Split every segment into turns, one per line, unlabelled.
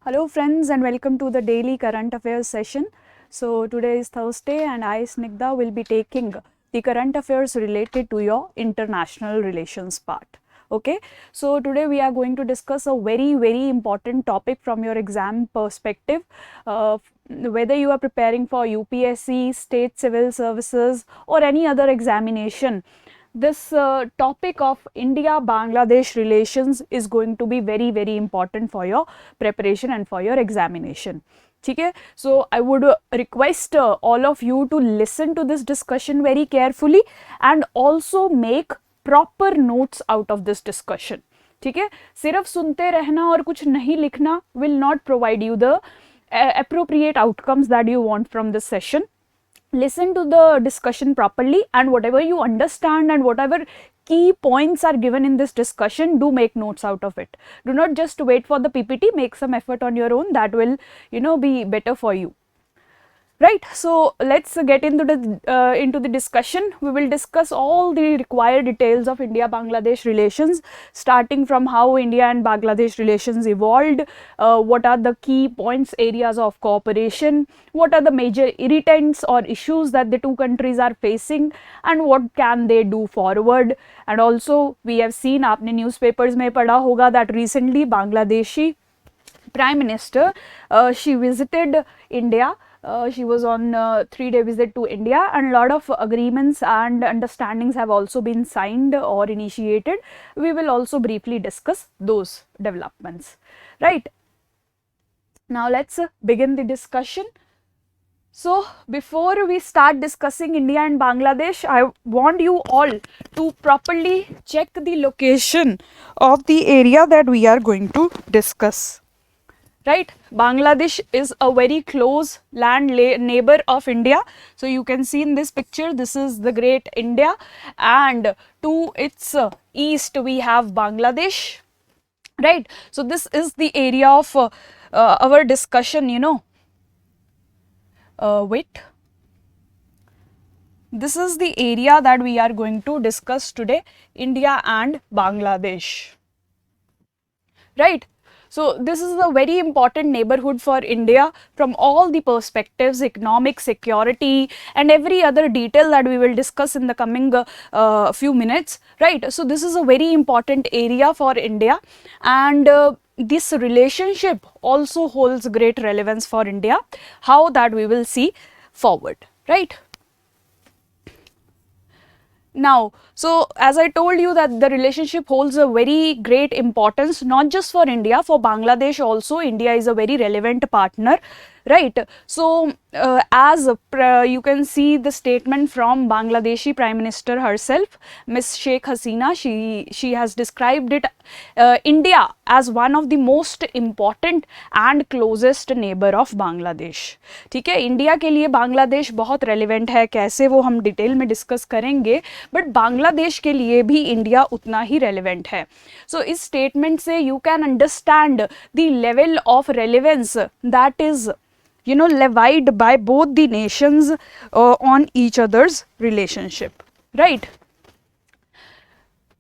Hello friends and welcome to the daily current affairs session. So today is Thursday and I, Snigdha, will be taking the current affairs related to your international relations part. Okay, so today we are going to discuss a very important topic from your exam perspective. Whether you are preparing for UPSC, state civil services or any other examination, this topic of India-Bangladesh relations is going to be very important for your preparation and for your examination. Okay, so I would request all of you to listen to this discussion very carefully and also make proper notes out of this discussion. ठीक है, सिर्फ सुनते रहना और कुछ नहीं लिखना will not provide you the appropriate outcomes that you want from this session. Listen to the discussion properly, and whatever you understand and whatever key points are given in this discussion, do make notes out of it. Do not just wait for the PPT, make some effort on your own. That will, be better for you. Right, so let's get into the discussion. We will discuss all the required details of India-Bangladesh relations, starting from how India and Bangladesh relations evolved, what are the key points, areas of cooperation, what are the major irritants or issues that the two countries are facing, and what can they do forward. And also, we have seen, आपने newspapers में पढ़ा होगा that recently Bangladeshi Prime Minister, she visited India. She was on a 3-day visit to India, and a lot of agreements and understandings have also been signed or initiated. We will also briefly discuss those developments. Right. Now let's begin the discussion. So before we start discussing India and Bangladesh, I want you all to properly check the location of the area that we are going to discuss. Right, Bangladesh is a very close land neighbor of India. So you can see in this picture, this is the great India, and to its east we have Bangladesh. Right, so this is the area of our discussion. Wait, this is the area that we are going to discuss today, India and Bangladesh. Right. So this is a very important neighborhood for India from all the perspectives, economic, security, and every other detail that we will discuss in the coming few minutes, right? So this is a very important area for India, and this relationship also holds great relevance for India. How that we will see forward, right? Now, so as I told you that the relationship holds a very great importance, not just for India, for Bangladesh also. India is a very relevant partner, right? So as you can see the statement from Bangladeshi Prime Minister herself, Ms. Sheikh Hasina, she has described it, India as one of the most important and closest neighbor of Bangladesh. ठीक है, India के लिए बांग्लादेश बहुत relevant है, कैसे वो हम detail में डिस्कस करेंगे, बट बांग्लादेश के लिए भी इंडिया उतना ही रेलिवेंट है. सो इस स्टेटमेंट से you can understand the level of relevance that is levied by both the nations on each other's relationship, right?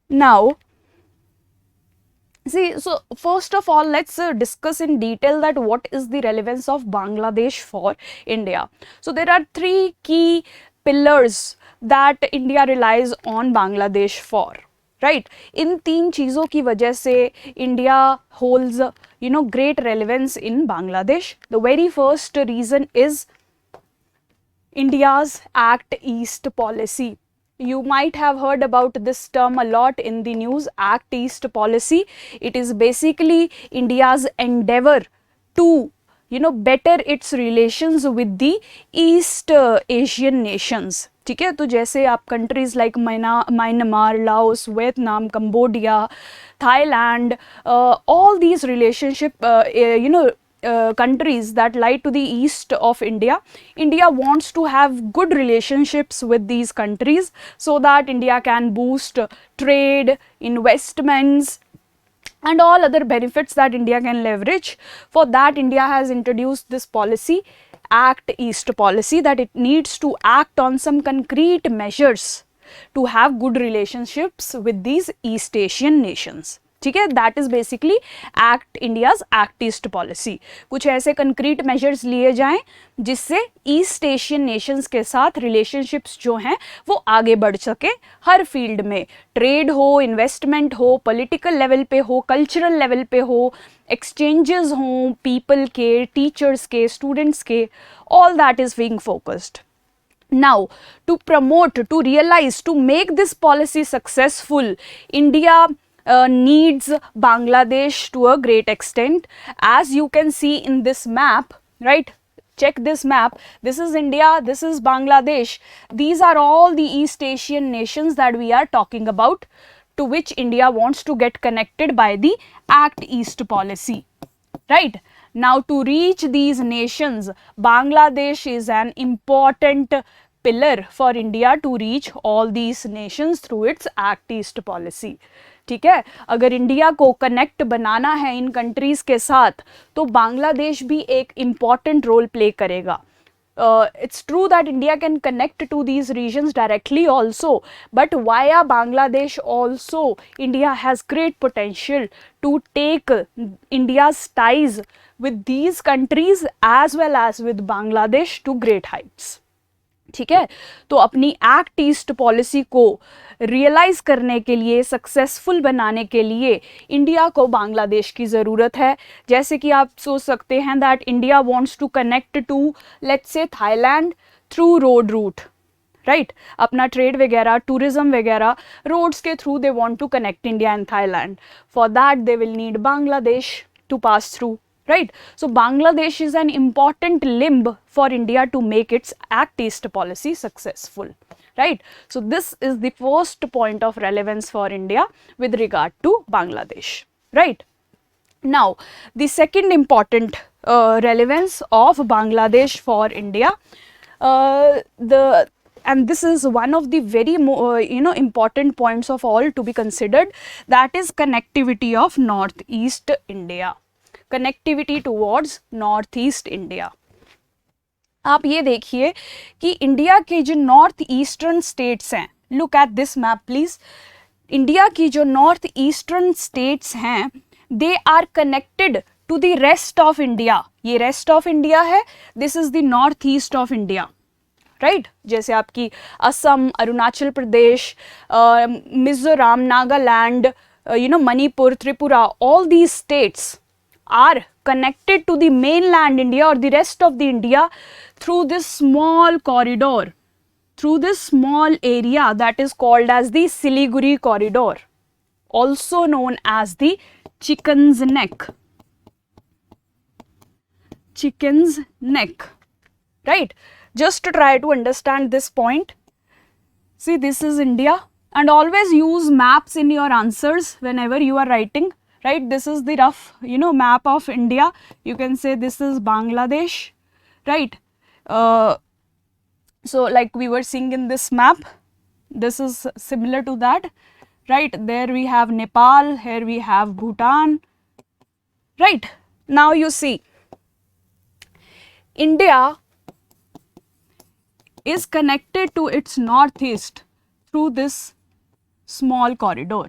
Now, see, so first of all, let's discuss in detail that what is the relevance of Bangladesh for India. So there are 3 key pillars that India relies on Bangladesh for, right? इन 3 चीज़ों की वजह से India holds great relevance in Bangladesh. The very first reason is India's Act East policy. You might have heard about this term a lot in the news, Act East policy. It is basically India's endeavor to better its relations with the East Asian nations. ठीक है, तो जैसे आप countries like Myanmar, Laos, Vietnam, Cambodia, Thailand, all these relationship countries that lie to the east of India, India wants to have good relationships with these countries so that India can boost trade, investments, and all other benefits that India can leverage. For that, India has introduced this policy, Act East policy, that it needs to act on some concrete measures to have good relationships with these East Asian nations. ठीक है, that is basically act India's act east policy. कुछ ऐसे concrete measures लिए जाएं जिससे east Asian Nations के साथ relationships जो हैं वो आगे बढ़ सके हर फील्ड में, ट्रेड हो, इन्वेस्टमेंट हो, पॉलिटिकल लेवल पे हो, कल्चरल लेवल पे हो, एक्सचेंजेस हों पीपल के, टीचर्स के, स्टूडेंट्स के, all that is being focused. Now, to promote, to realize, to make this policy successful, India needs Bangladesh to a great extent. As you can see in this map, right? Check this map. This is India, this is Bangladesh. These are all the East Asian nations that we are talking about, to which India wants to get connected by the Act East policy, right? Now, to reach these nations, Bangladesh is an important pillar for India to reach all these nations through its Act East policy. ठीक है, अगर India को connect बनाना है इन countries के साथ तो बांग्लादेश भी एक इम्पॉर्टेंट रोल प्ले करेगा. It's true that India can connect to these regions directly also, but via Bangladesh also India has great potential to take India's ties with these countries as well as with Bangladesh to great heights. ठीक है, तो अपनी act east policy को realise करने के लिए, successful बनाने के लिए इंडिया को बांग्लादेश की ज़रूरत है. जैसे कि आप सोच सकते हैं that India wants to connect to let's say Thailand through road route, right? अपना ट्रेड वगैरह, टूरिज्म वगैरह रोड्स के through they want to connect India and Thailand. For that they will need Bangladesh to pass through, right? So Bangladesh is an important limb for India to make its Act East policy successful, right? So this is the first point of relevance for India with regard to Bangladesh, right? Now, the second important relevance of Bangladesh for India, and this is one of the very important points of all to be considered, that is connectivity of Northeast India. Connectivity towards north east India. आप ये देखिए कि India के जो north eastern states हैं, look at this map please. India की जो north eastern states हैं, they are connected to the rest of India. ये रेस्ट ऑफ इंडिया है, this is the north east of India, right? जैसे आपकी Assam, Arunachal Pradesh, Mizoram, Nagaland, Manipur, Tripura, all these states are connected to the mainland India or the rest of the India through this small corridor, through this small area that is called as the Siliguri corridor, also known as the Chicken's Neck. Chicken's Neck, right? Just to try to understand this point, see, this is India, and always use maps in your answers whenever you are writing. Right, this is the rough map of India. You can say this is Bangladesh, right? So like we were seeing in this map, this is similar to that, right? There we have Nepal, here we have Bhutan, right? Now you see, India is connected to its northeast through this small corridor.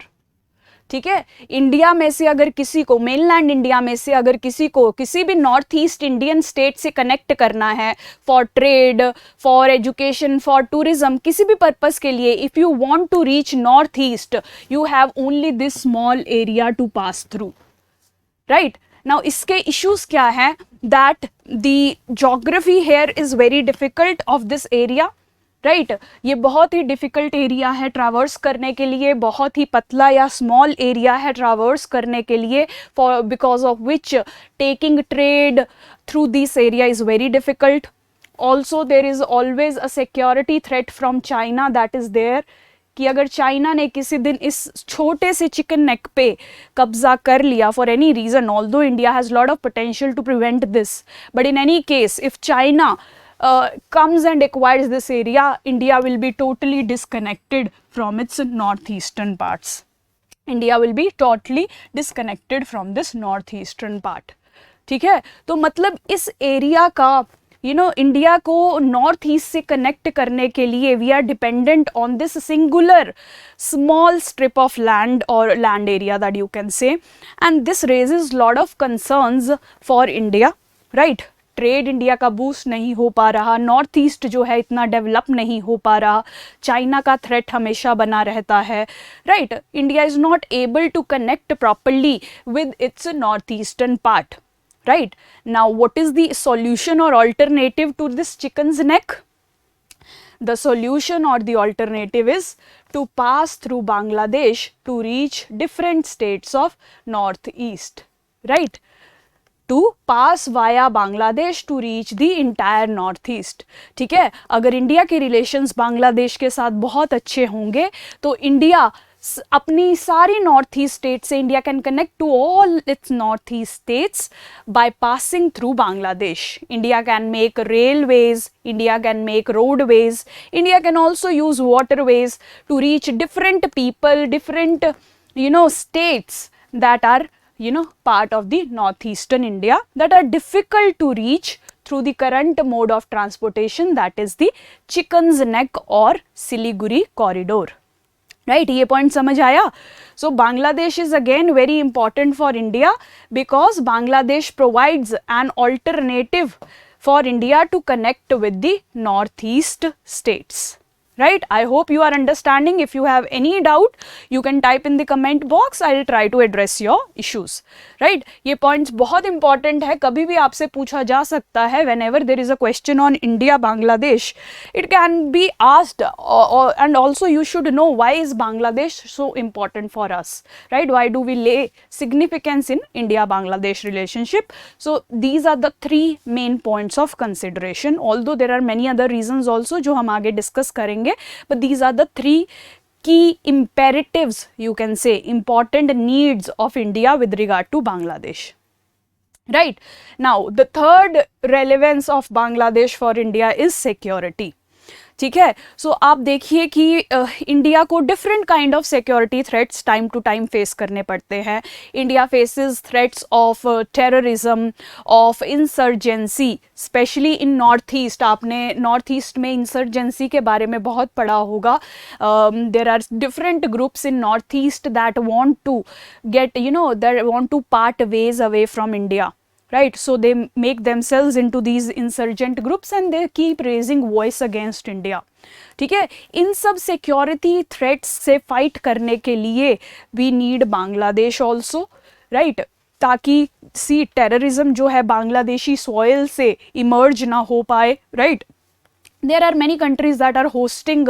ठीक है, India में से अगर किसी को, mainland India में से अगर किसी को किसी भी नॉर्थ ईस्ट इंडियन स्टेट से कनेक्ट करना है for trade, for education, for tourism, किसी भी पर्पस के लिए, if you want to reach north east, you have only this small area to pass through, right? Now इसके इश्यूज क्या है, that the geography here is very difficult of this area, right? ये बहुत ही difficult area है traverse करने के लिए, बहुत ही पतला या स्मॉल एरिया है ट्रैवर्स करने के लिए, for because of which taking trade through this area is very difficult. Also there is always a security threat from China that is there, कि अगर चाइना ने किसी दिन इस छोटे से चिकन नेक पे कब्जा कर लिया for any reason, although India has lot of potential to prevent this, but in any case if China comes and acquires this area, India will be totally disconnected from its northeastern parts. India will be totally disconnected from this northeastern part. ठीक है, तो मतलब इस area का India को north east से connect करने के लिए we are dependent on this singular small strip of land और land area that you can say, and this raises lot of concerns for India, right. Trade India का boost नहीं हो पा रहा, नॉर्थ ईस्ट जो है इतना डेवलप नहीं हो पा रहा, चाइना का थ्रेट हमेशा बना रहता है, right. India is not able to connect properly with its north eastern part, right? Now what is the solution or alternative to this chicken's neck? The solution or the alternative is to pass through Bangladesh to reach different states of northeast, right? To pass via Bangladesh to reach the entire northeast. ठीक है, अगर India के relations Bangladesh के साथ बहुत अच्छे होंगे तो इंडिया अपनी सारी नॉर्थ ईस्ट स्टेट से India can connect to all its north east states by passing through Bangladesh. India can make railways, India can make roadways, India can also use waterways to reach different people, different states that are part of the northeastern India that are difficult to reach through the current mode of transportation, that is the Chicken's Neck or Siliguri corridor. Right, ये point समझ आया? So Bangladesh is again very important for India because Bangladesh provides an alternative for India to connect with the northeast states. Right, I hope you are understanding. If you have any doubt you can type in the comment box, I will try to address your issues. Right, ये points बहुत important है, कभी भी आपसे पूछा जा सकता है. Whenever there is a question on India Bangladesh it can be asked, and also you should know why is Bangladesh so important for us, right? Why do we lay significance in India Bangladesh relationship? So these are the three main points of consideration, although there are many other reasons also जो हम आगे discuss करेंगे. But these are the three key imperatives, you can say, important needs of India with regard to Bangladesh. Right, now the third relevance of Bangladesh for India is security. ठीक है, सो आप देखिए कि India को different kind of security threats time to time face करने पड़ते हैं. India faces threats of terrorism, of insurgency, especially in north east. आपने नॉर्थ ईस्ट में इंसर्जेंसी के बारे में बहुत पढ़ा होगा. There are different groups in north east that want to get that want to part ways away from India. Right, so they make themselves into these insurgent groups and they keep raising voice against India. ठीक है, इन सब security threats से fight करने के लिए we need Bangladesh also, right, ताकि terrorism जो है बांग्लादेशी सॉइल से इमर्ज ना हो पाए. Right, there are many countries that are hosting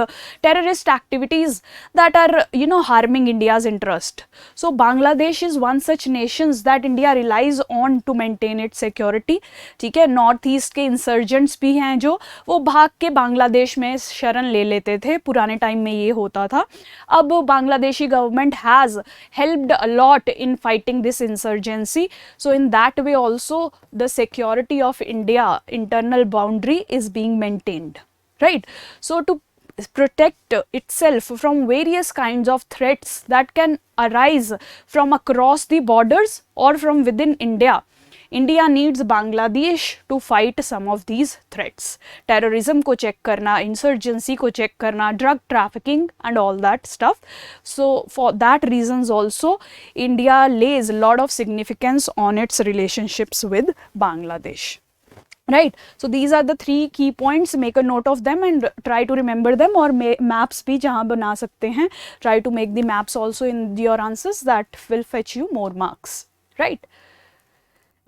terrorist activities that are harming India's interest. So Bangladesh is one such nations that India relies on to maintain its security. ठीक है, north east के insurgents भी हैं जो वो भाग के बांग्लादेश में शरण ले लेते थे. पुराने टाइम में ये होता था. अब Bangladeshi government has helped a lot in fighting this insurgency. So in that way also the security of India internal boundary is being maintained. Right, so to protect itself from various kinds of threats that can arise from across the borders or from within India, India needs Bangladesh to fight some of these threats. Terrorism को check करना, insurgency को check करना, drug trafficking and all that stuff. So for that reasons also India lays a lot of significance on its relationships with Bangladesh. Right, so these are the three key points. Make a note of them and try to remember them, or maps भी जहाँ बना सकते हैं. Try to make the maps also in your answers, that will fetch you more marks. Right,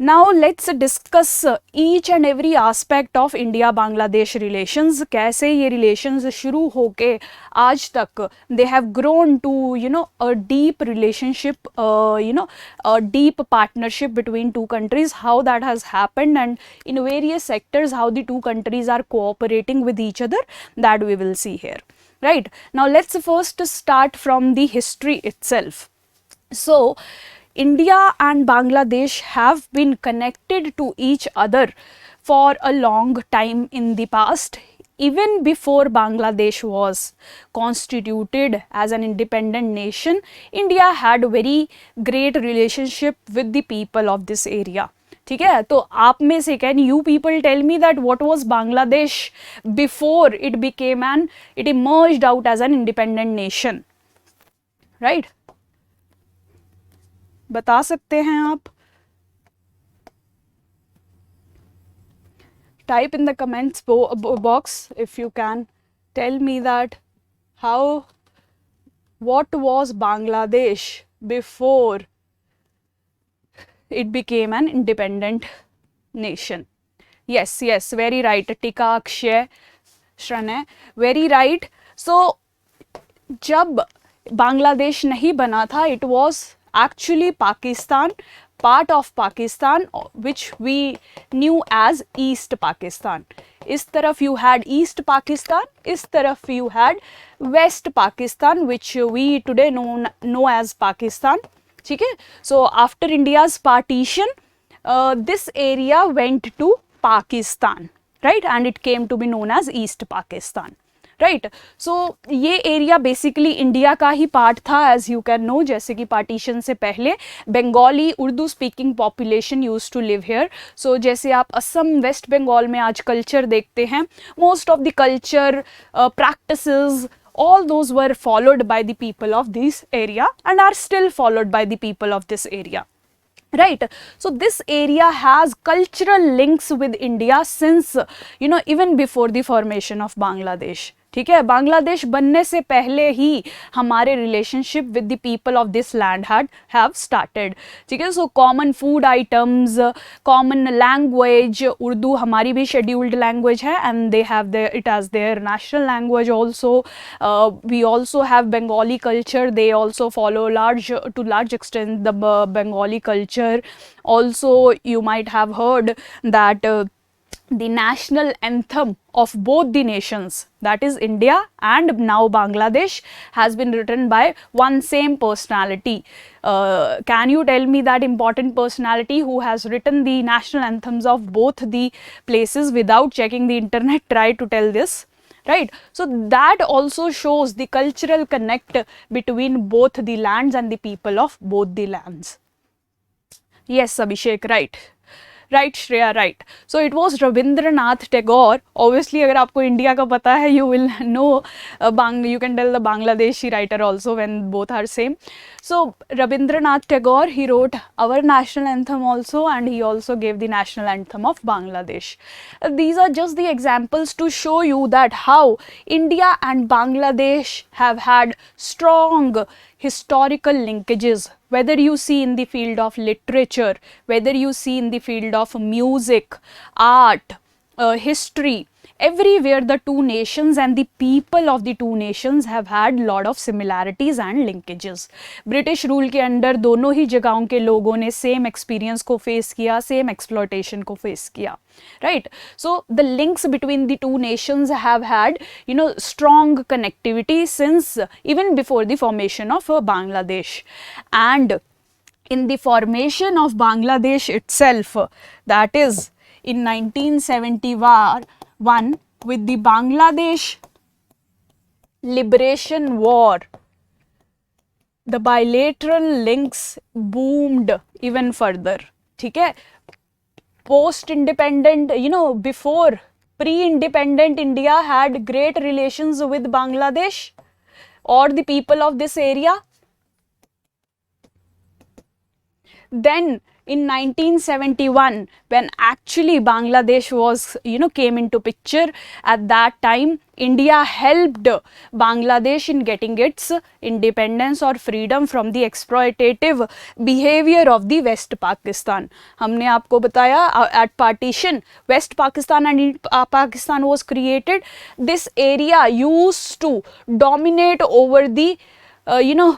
now let's discuss each and every aspect of India Bangladesh relations. कैसे ये relations शुरू होके आज तक they have grown to a deep relationship, a deep partnership between two countries, how that has happened, and in various sectors how the two countries are cooperating with each other, that we will see here. Right, now let's first start from the history itself. So India and Bangladesh have been connected to each other for a long time in the past. Even before Bangladesh was constituted as an independent nation, India had a very great relationship with the people of this area. ठीक है, तो आप में से can you people tell me that what was Bangladesh before it became an it emerged out as an independent nation, right? बता सकते हैं आप? Type in the comments box if you can tell me that what was Bangladesh before it became an independent nation. Yes, very right. Tika, Akshay, Shranay, very right. So जब बांग्लादेश नहीं बना था, it was actually Pakistan, part of Pakistan, which we knew as East Pakistan. इस तरफ you had East Pakistan, इस तरफ you had West Pakistan, which we today know as Pakistan. ठीक है? So after India's partition, this area went to Pakistan, right? And it came to be known as East Pakistan. Right, so ये area basically India का ही part था, as you can know, जैसे कि partition से पहले Bengali Urdu speaking population use to live here. So जैसे आप असम, वेस्ट बंगाल में आज कल्चर देखते हैं, most of the culture practices all those were followed by the people of this area and are still followed by the people of this area. Right, so this area has cultural links with India since even before the formation of Bangladesh. ठीक है, बांग्लादेश बनने से पहले ही हमारे relationship with the people of this land have started. ठीक है, so common food items, common language, Urdu हमारी भी शेड्यूल्ड लैंग्वेज है and they have it as their national language also. We also have Bengali culture, they also follow to large extent the Bengali culture. Also you might have heard that the national anthem of both the nations, that is India and now Bangladesh, has been written by one same personality. Can you tell me that important personality who has written the national anthems of both the places without checking the internet? Try to tell this. Right, so that also shows the cultural connect between both the lands and the people of both the lands. Yes, Abhishek, right. Right Shreya, right. So it was Rabindranath Tagore. Obviously अगर आपको India का पता है, you will know you can tell the Bangladeshi writer also when both are same. So Rabindranath Tagore, he wrote our national anthem also, and he also gave the national anthem of Bangladesh. These are just the examples to show you that how India and Bangladesh have had strong historical linkages, whether you see in the field of literature, whether you see in the field of music, art, history. Everywhere the two nations and the people of the two nations have had lot of similarities and linkages. British rule के under दोनों ही जगहों के लोगों ने same experience को face किया, same exploitation को face किया. Right, so the links between the two nations have had strong connectivity since even before the formation of Bangladesh. And in the formation of Bangladesh itself, that is in 1971, with the Bangladesh Liberation War, the bilateral links boomed even further. ठीक है, post independent, before pre-independent India had great relations with Bangladesh or the people of this area. Then in 1971, when actually Bangladesh was came into picture, at that time India helped Bangladesh in getting its independence or freedom from the exploitative behavior of the West Pakistan. हमने आपको बताया at partition West Pakistan and Pakistan was created. This area used to dominate over the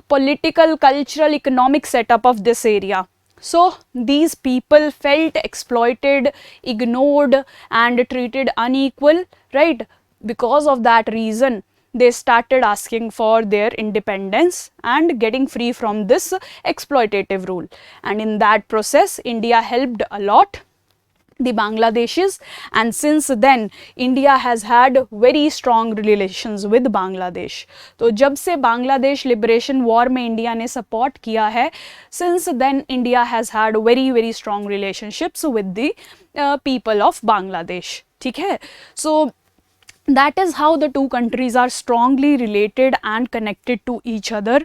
political, cultural, economic setup of this area. So these people felt exploited, ignored and treated unequal, right? Because of that reason, they started asking for their independence and getting free from this exploitative rule. And in that process, India helped a lot. the Bangladeshis, and since then India has had very strong relations with Bangladesh. तो जब से Bangladesh liberation war में India ने support किया है, since then India has had very strong relationships with the people of Bangladesh. ठीक है, so that is how the two countries are strongly related and connected to each other,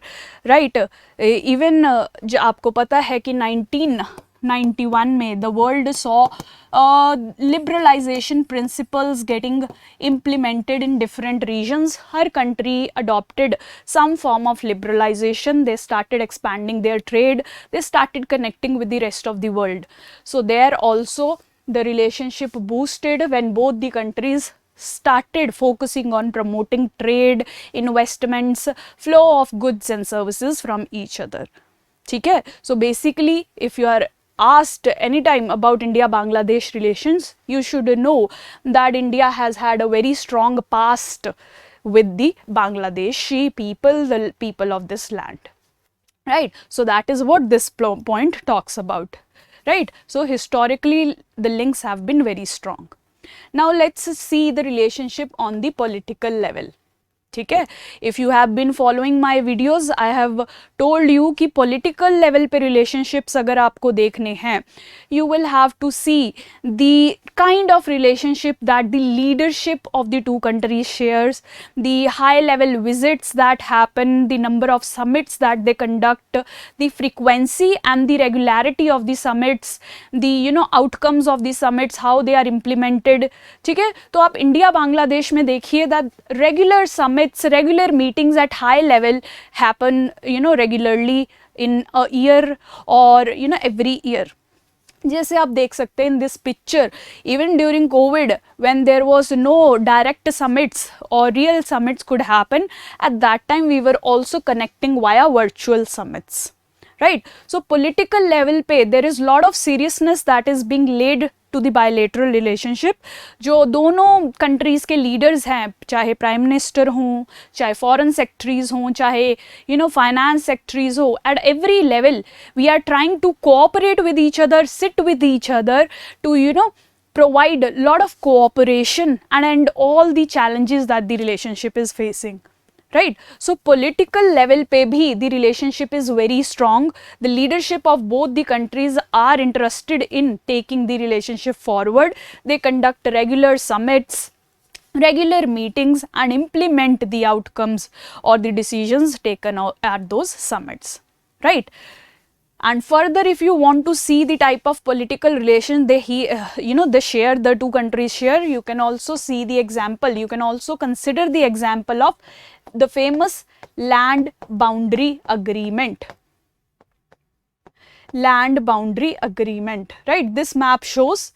right? Even आपको पता है कि 1991 में the world saw liberalization principles getting implemented in different regions. Her country adopted some form of liberalization. They started expanding their trade. They started connecting with the rest of the world. So there also the relationship boosted when both the countries started focusing on promoting trade, investments, flow of goods and services from each other. ठीक है, so basically if you are asked anytime about India-Bangladesh relations, you should know that India has had a very strong past with the Bangladeshi people, the people of this land, right? So that is what this point talks about, right? So historically the links have been very strong. Now let's see the relationship on the political level. ठीक है, if you have been following my videos, I have told you कि political level पे relationships अगर आपको देखने हैं, you will have to see the kind of relationship that the leadership of the two countries shares, the high level visits that happen, the number of summits that they conduct, the frequency and the regularity of the summits, the outcomes of the summits, how they are implemented. ठीक है, तो आप India Bangladesh में देखिए that regular summits, regular meetings at high level happen regularly in a year or every year. जैसे आप देख सकते हैं in this picture, even during COVID when there was no direct summits or real summits could happen, at that time we were also connecting via virtual summits, right? So political level पे there is lot of seriousness that is being laid to the bilateral relationship. जो दोनों countries के leaders हैं, चाहे prime minister हों, चाहे foreign secretaries हों, चाहे finance secretaries हो, at every level we are trying to cooperate with each other, sit with each other to provide a lot of cooperation and all the challenges that the relationship is facing. Right, so political level पे भी the relationship is very strong. The leadership of both the countries are interested in taking the relationship forward. They conduct regular summits, regular meetings and implement the outcomes or the decisions taken at those summits, right? And further, if you want to see the type of political relation they share, the two countries share, you can also see the example, you can also consider the example of the famous land boundary agreement. Land boundary agreement, right? This map shows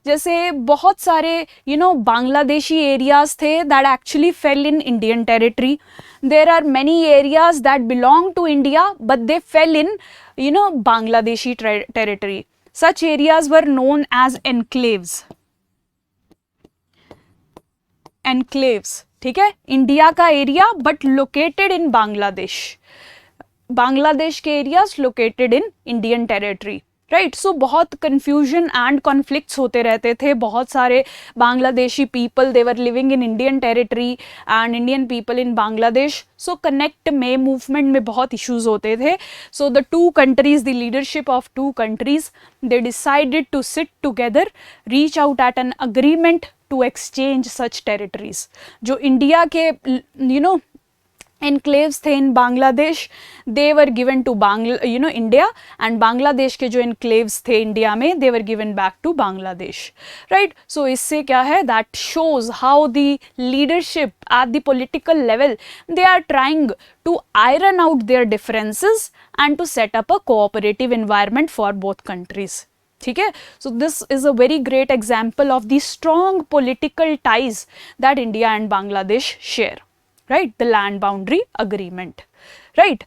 जैसे बहुत सारे Bangladeshi areas थे that actually fell in Indian territory. There are many areas that belong to India but they fell in Bangladeshi territory. Such areas were known as enclaves. Enclaves, ठीक है, India का area but located in Bangladesh, Bangladesh के areas located in Indian territory, right? So बहुत confusion and conflicts होते रहते थे. बहुत सारे Bangladeshi people they were living in Indian territory and Indian people in Bangladesh. So connect में मूवमेंट में बहुत इश्यूज होते थे. So the two countries, the leadership of two countries, they decided to sit together, reach out at an agreement to exchange such territories. जो India के enclaves थे in Bangladesh, they were given to India, and Bangladesh के जो enclaves थे India में, they were given back to Bangladesh, right? So इससे क्या है, that shows how the leadership at the political level, they are trying to iron out their differences and to set up a cooperative environment for both countries. ठीक है, so this is a very great example of the strong political ties that India and Bangladesh share, right? The land boundary agreement, right?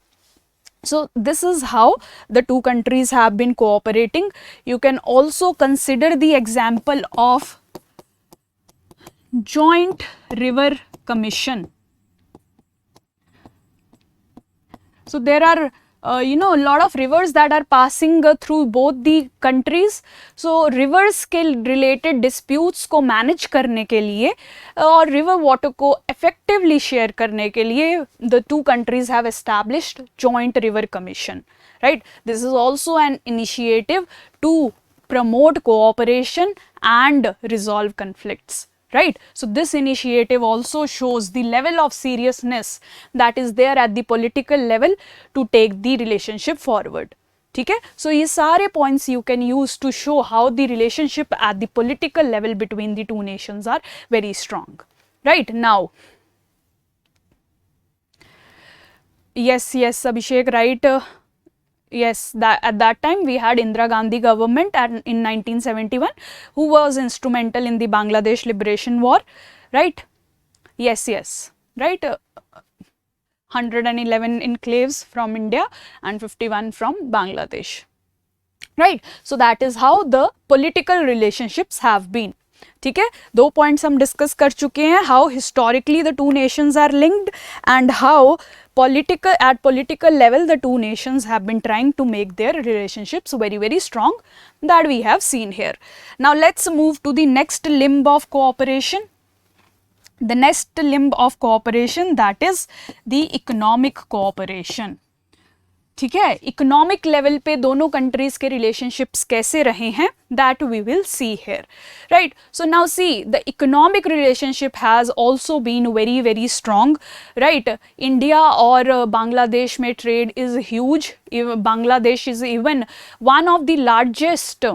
So this is how the two countries have been cooperating. You can also consider the example of Joint River Commission. So there are a lot of rivers that are passing through both the countries. So rivers के related disputes को manage करने के लिए और river water को effectively share करने के लिए the two countries have established joint river commission, right? This is also an initiative to promote cooperation and resolve conflicts, right? So this initiative also shows the level of seriousness that is there at the political level to take the relationship forward. ठीक है, so ये सारे points you can use to show how the relationship at the political level between the two nations are very strong, right? Now, yes, Abhishek, right? Yes, that at that time we had Indira Gandhi government in 1971 who was instrumental in the Bangladesh liberation war, right? Yes, right? 111 enclaves from India and 51 from Bangladesh, right? So that is how the political relationships have been. ठीक है, दो points हम discuss कर चुके हैं, how historically the two nations are linked and how at political level the two nations have been trying to make their relationships very, very strong, that we have seen here. Now let's move to the next limb of cooperation. The next limb of cooperation, that is the economic cooperation. ठीक है, economic level पे दोनों countries के relationships कैसे रहे हैं, that we will see here, right? So now see the economic relationship has also been very, very strong, right? India और बांग्लादेश में trade is huge. Bangladesh is even one of the largest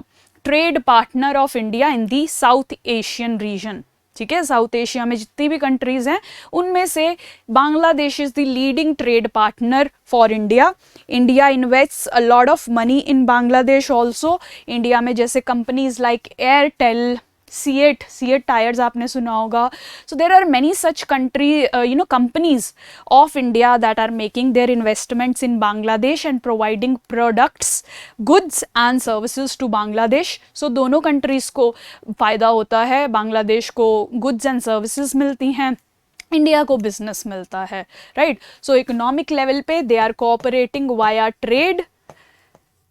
trade partner of India in the South Asian region. ठीक है, south Asia में जितनी भी countries हैं उनमें से Bangladesh is the leading trade partner for India. India invests a lot of money in Bangladesh also. India में जैसे companies like Airtel, CEAT tyres आपने सुना होगा. So there are many such country companies of India that are making their investments in Bangladesh and providing products, goods and services to Bangladesh. So दोनों countries को फ़ायदा होता है, बांग्लादेश को गुड्स एंड सर्विसेज मिलती हैं, इंडिया को बिजनेस मिलता है, राइट? सो इकोनॉमिक लेवल पे they are cooperating via trade,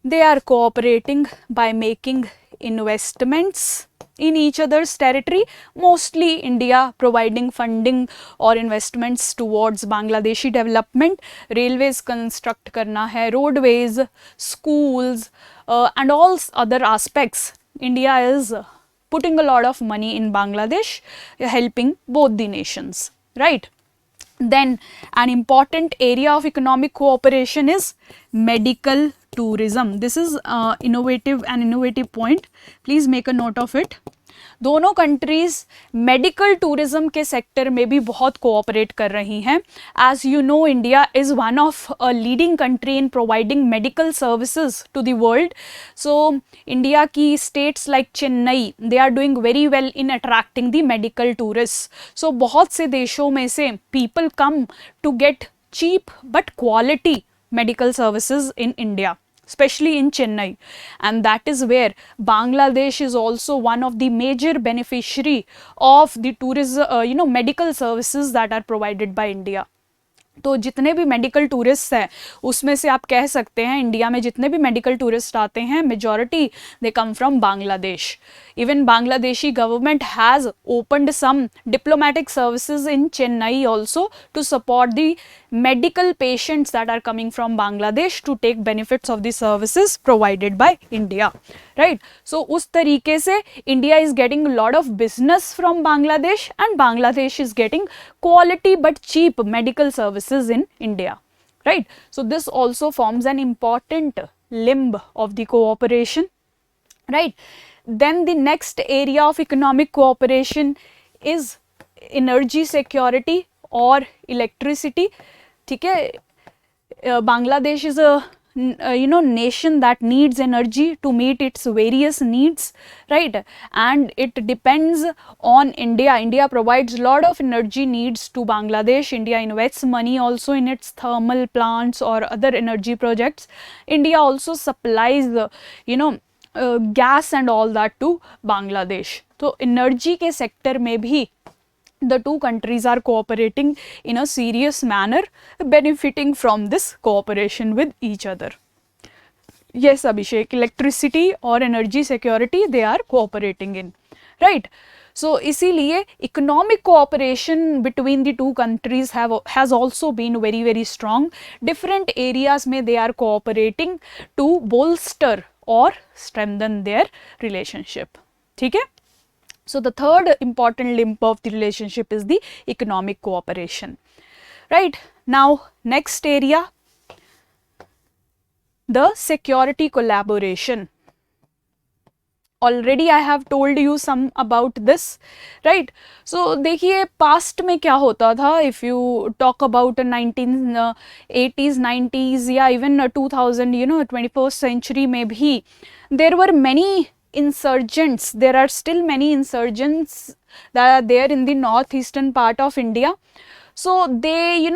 they are cooperating by making investments in each other's territory, mostly India providing funding or investments towards Bangladeshi development. Railways construct करना है, roadways, schools and all other aspects. India is putting a lot of money in Bangladesh, helping both the nations, right? Then an important area of economic cooperation is medical tourism. This is an innovative point. Please make a note of it. दोनों countries medical tourism के sector में भी बहुत cooperate कर रही हैं. As you know, India is one of a leading country in providing medical services to the world. So India की states like Chennai, they are doing very well in attracting the medical tourist. So बहुत से देशों में से people come to get cheap but quality medical services in India, especially in Chennai, and that is where Bangladesh is also one of the major beneficiary of the tourism, medical services that are provided by India. तो जितने भी medical tourist हैं उसमें से आप कह सकते हैं इंडिया में जितने भी मेडिकल टूरिस्ट आते हैं majority they come from Bangladesh. Even Bangladeshi government has opened some diplomatic services in Chennai also to support the medical patients that are coming from Bangladesh to take benefits of the services provided by India, right? So उस तरीके से India is getting a lot of business from Bangladesh and Bangladesh is getting quality but cheap medical services in India, right? So this also forms an important limb of the cooperation, right? Then the next area of economic cooperation is energy security or electricity. ठीक है, Bangladesh is a nation that needs energy to meet its various needs, right? And it depends on India. India provides lot of energy needs to Bangladesh. India invests money also in its thermal plants or other energy projects. India also supplies gas and all that to Bangladesh. तो energy के sector में भी the two countries are cooperating in a serious manner, benefiting from this cooperation with each other. Yes, Abhishek, electricity or energy security they are cooperating in, right? So इसीलिए economic cooperation between the two countries has also been very strong. Different areas में they are cooperating to bolster or strengthen their relationship. ठीक है? So the third important limb of the relationship is the economic cooperation, right? Now next area, the security collaboration. Already I have told you some about this, right? So देखिए past में क्या होता था, if you talk about 1980s 90s या even 2000, 21st century में भी there were many insurgents, there are still many insurgents that are there in the northeastern part of India. So they,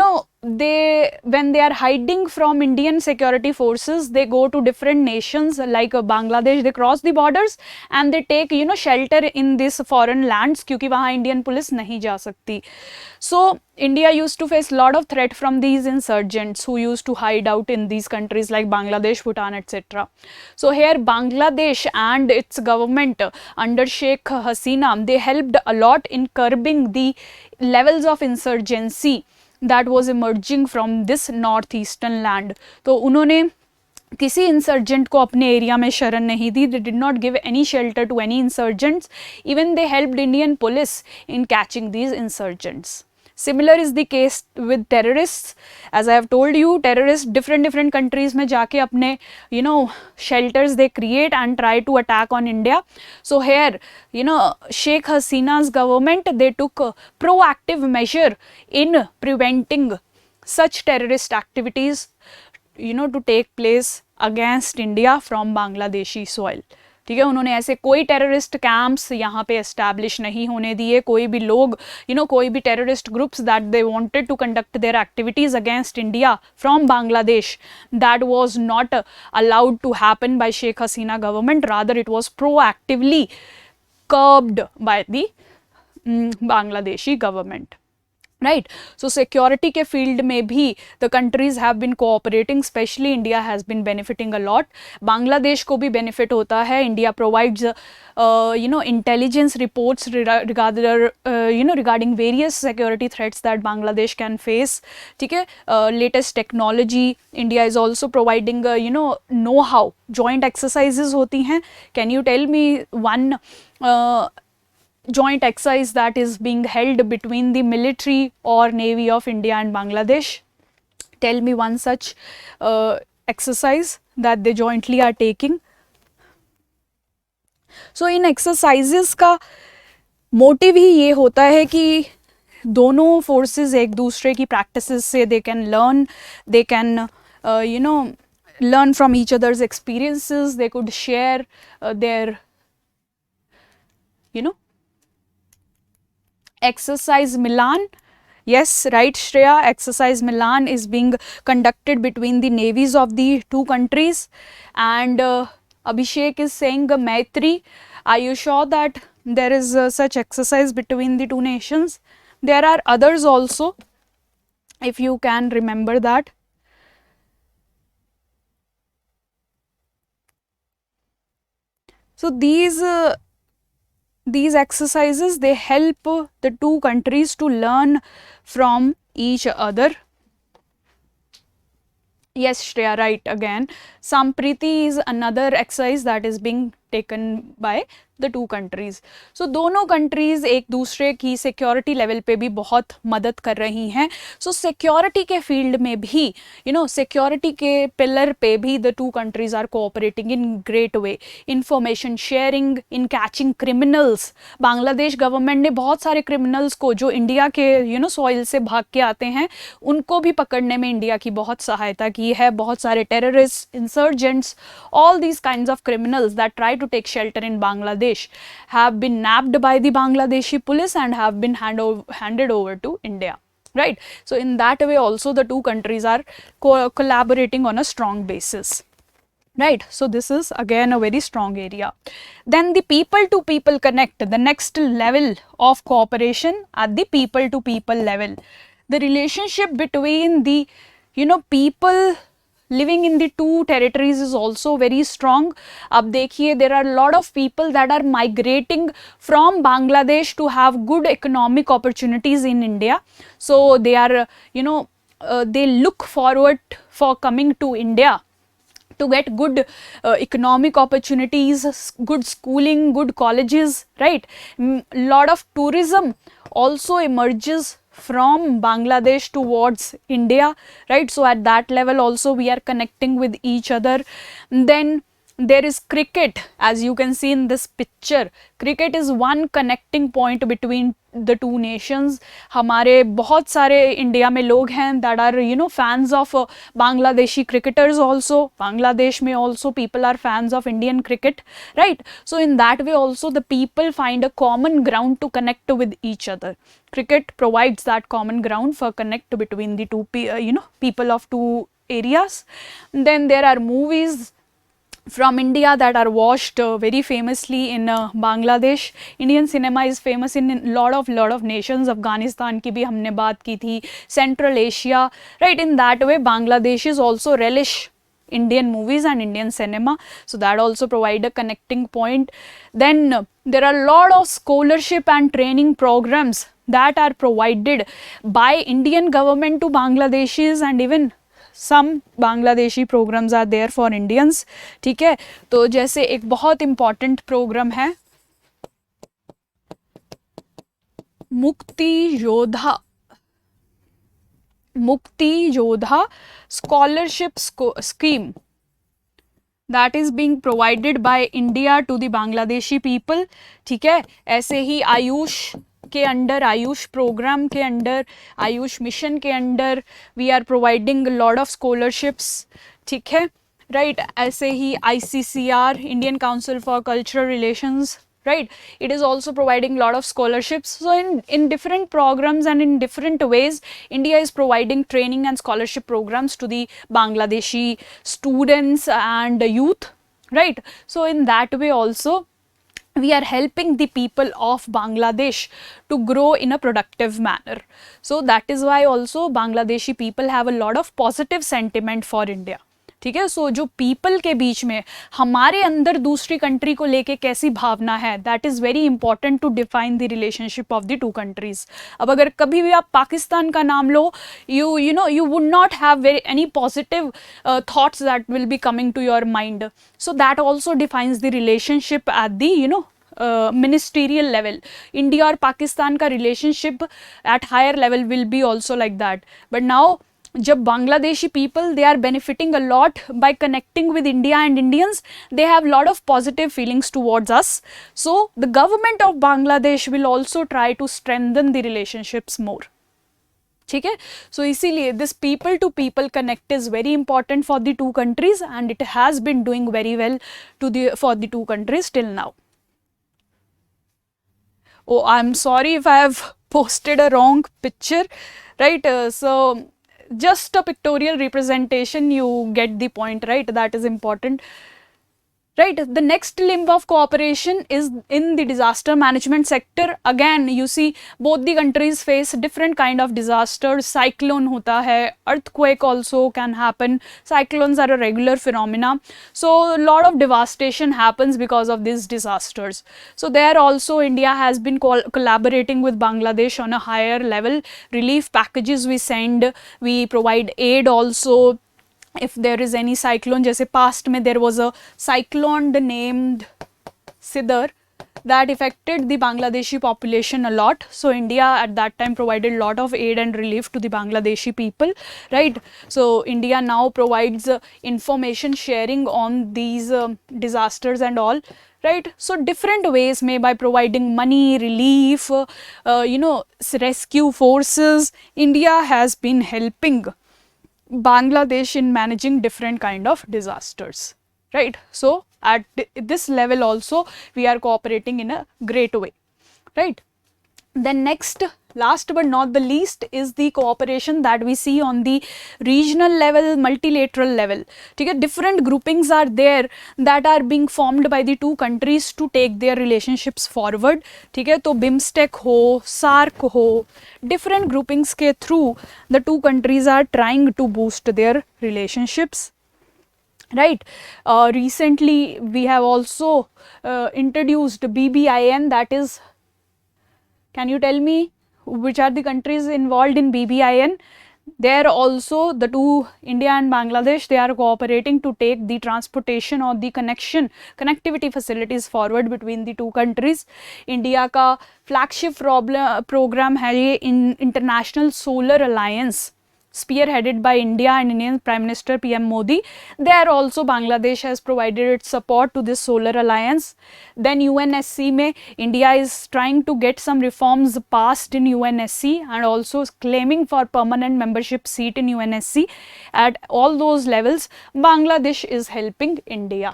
when they are hiding from Indian security forces, they go to different nations like Bangladesh, they cross the borders and they take, shelter in these foreign lands क्योंकि वहाँ Indian police नहीं जा सकती. So India used to face a lot of threat from these insurgents who used to hide out in these countries like Bangladesh, Bhutan, etc. So here Bangladesh and its government under Sheikh Hasina, they helped a lot in curbing the levels of insurgency that was emerging from this northeastern land. तो उन्होंने किसी insurgent को अपने area में शरण नहीं दी. They did not give any shelter to any insurgents. Even they helped Indian police in catching these insurgents. Similar is the case with terrorists. As I have told you, terrorists different countries में जाके अपने shelters they create and try to attack on India. So here Sheikh Hasina's government, they took a proactive measure in preventing such terrorist activities to take place against India from Bangladeshi soil. ठीक है, उन्होंने ऐसे कोई terrorist camps यहाँ पे establish नहीं होने दिए. कोई भी लोग कोई भी terrorist groups that they wanted to conduct their activities against India from Bangladesh, that was not allowed to happen by Sheikh Hasina government. Rather it was proactively curbed by the Bangladeshi government. Right, so security के field में भी the countries have been cooperating, especially India has been benefiting a lot. Bangladesh को भी benefit होता है. India provides intelligence reports regarding various security threats that Bangladesh can face. ठीक है, latest technology, India is also providing know-how. Joint exercises होती हैं. Can you tell me one joint exercise that is being held between the military or navy of India and Bangladesh? Tell me one such exercise that they jointly are taking. So in exercises का motive ही ये होता है कि दोनों forces एक दूसरे की practices से they can learn, they can learn from each other's experiences, they could share their exercise Milan. Yes, right, Shreya, exercise Milan is being conducted between the navies of the two countries. And Abhishek is saying Maitri. Are you sure that there is such exercise between the two nations? There are others also, if you can remember that. So these exercises, they help the two countries to learn from each other. Yes, Shreya, right again. Sampriti is another exercise that is being taken by the two countries. So दोनों countries एक दूसरे की security level पे भी बहुत मदद कर रही हैं. So security के field में भी security के pillar पे भी the two countries are cooperating in great way. Information sharing, in catching criminals. Bangladesh government ने बहुत सारे criminals को जो इंडिया के soil से भाग के आते हैं उनको भी पकड़ने में इंडिया की बहुत सहायता की है. बहुत सारे terrorists, insurgents, all these kinds of criminals that try to take shelter in Bangladesh have been nabbed by the Bangladeshi police and have been handed over to India. Right. So in that way also the two countries are collaborating on a strong basis. right? So this is again a very strong area. Then the people to people connect, the next level of cooperation at the people to people level, the relationship between the people living in the two territories is also very strong. अब देखिए, there are a lot of people that are migrating from Bangladesh to have good economic opportunities in India. So they are they look forward for coming to India to get good economic opportunities, good schooling, good colleges, right? Lot of tourism also emerges from Bangladesh towards India, right? So at that level also we are connecting with each other. Then there is cricket, as you can see in this picture. Cricket is one connecting point between the two nations. हमारे बहुत सारे India में लोग हैं that are fans of Bangladeshi cricketers also. Bangladesh में also people are fans of Indian cricket, right? So in that way also the people find a common ground to connect with each other. Cricket provides that common ground for connect between the two people of two areas. Then there are movies from India that are watched very famously in Bangladesh. Indian cinema is famous in lot of nations. Afghanistan की भी हमने बात की थी, Central Asia, right? In that way Bangladesh is also relish Indian movies and Indian cinema, so that also provide a connecting point. Then there are a lot of scholarship and training programs that are provided by Indian government to Bangladeshis, and even some Bangladeshi programs are there for Indians, ठीक है? तो जैसे एक बहुत important programme है मुक्ति योद्धा scholarship scheme that is being provided by India to the Bangladeshi people, ठीक है? ऐसे ही आयुष के अंडर, आयुष प्रोग्राम के अंडर, आयुष मिशन के under we are providing lot of scholarships, ठीक है, राइट? ऐसे ही ICCR, Indian council for cultural relations, right? It is also providing lot of scholarships. So in different programs and in different ways, India is providing training and scholarship programs to the Bangladeshi students and youth, right? So in that way also we are helping the people of Bangladesh to grow in a productive manner. So that is why also Bangladeshi people have a lot of positive sentiment for India, ठीक है? सो जो people के बीच में हमारे अंदर दूसरी country को लेके कैसी भावना है, that is very important to define the relationship of the two countries. अब अगर कभी भी आप पाकिस्तान का नाम लो, you would not have any positive thoughts that will be coming to your mind. So that also defines the relationship at the ministerial level. India और पाकिस्तान का relationship at higher level will be also like that. But now जब Bangladeshi people, they are benefiting a lot by connecting with India and Indians, they have lot of positive feelings towards us. So the government of Bangladesh will also try to strengthen the relationships more, ठीक है? So इसीलिए this people to people connect is very important for the two countries, and it has been doing very well for the two countries till now. Oh, I'm sorry if I have posted a wrong picture, right? So just a pictorial representation, you get the point, right? That is important, right? The next limb of cooperation is in the disaster management sector. Again, you see both the countries face different kind of disasters. Cyclone hota hai, earthquake also can happen. Cyclones are a regular phenomena, so a lot of devastation happens because of these disasters. So there also India has been collaborating with Bangladesh on a higher level. Relief packages we send, we provide aid also. If there is any cyclone, जैसे past में there was a cyclone named Sidar that affected the Bangladeshi population a lot. So India at that time provided lot of aid and relief to the Bangladeshi people, right? So India now provides information sharing on these disasters and all, right? So different ways, may by providing money, relief, rescue forces, India has been helping Bangladesh in managing different kind of disasters, right? So at this level also we are cooperating in a great way, right? Then next Last but not the least is the cooperation that we see on the regional level, multilateral level. Okay, different groupings are there that are being formed by the two countries to take their relationships forward. Okay, तो BIMSTEC हो, SAARC हो, different groupings के through the two countries are trying to boost their relationships. Right. Recently we have also introduced BBIN, that is, can you tell me which are the countries involved in BBIN? There also the two, India and Bangladesh, they are cooperating to take the transportation or the connectivity facilities forward between the two countries. India का flagship program है ये International Solar Alliance, spearheaded by India and Indian Prime Minister PM Modi. There also Bangladesh has provided its support to this solar alliance. Then UNSC में India is trying to get some reforms passed in UNSC and also claiming for permanent membership seat in UNSC. At all those levels, Bangladesh is helping India.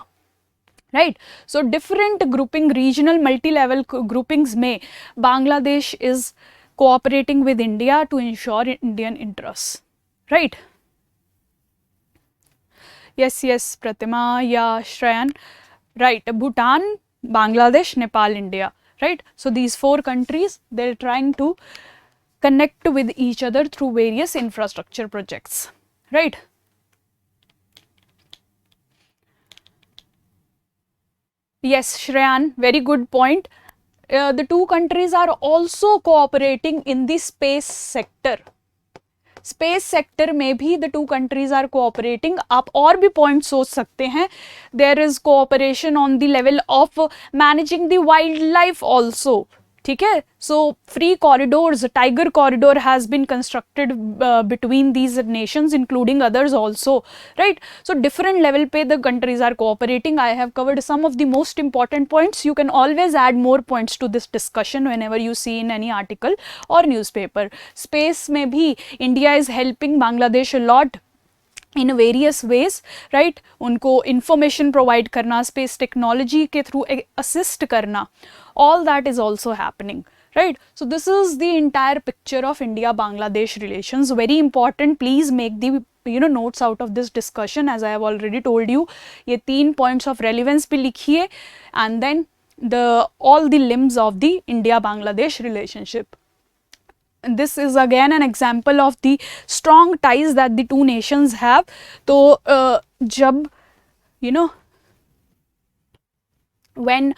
Right. So different grouping, regional multi-level groupings में Bangladesh is cooperating with India to ensure Indian interests. Right. Yes, Pratima, yeah, Shrayan. Right. Bhutan, Bangladesh, Nepal, India. Right. So these four countries, they're trying to connect with each other through various infrastructure projects. Right. Yes, Shreyan, very good point. The two countries are also cooperating in the space sector. Space sector में भी the two countries are cooperating. आप और भी point सोच सकते हैं. There is cooperation on the level of managing the wild life also. ठीक है. So free corridors, tiger corridor has been constructed between these nations including others also. Right. So different level पे the countries are cooperating. I have covered some of the most important points. You can always add more points to this discussion whenever you see in any article और newspaper. Space में भी India is helping Bangladesh a lot in various ways. right. उनको information provide करना, space technology के through assist करना, all that is also happening. right. So this is the entire picture of India Bangladesh relations. Very important. Please make the notes out of this discussion. As I have already told you, ये 3 points of relevance भी लिखिए and then all the limbs of the India Bangladesh relationship. This is again an example of the strong ties that the two nations have. तो जब when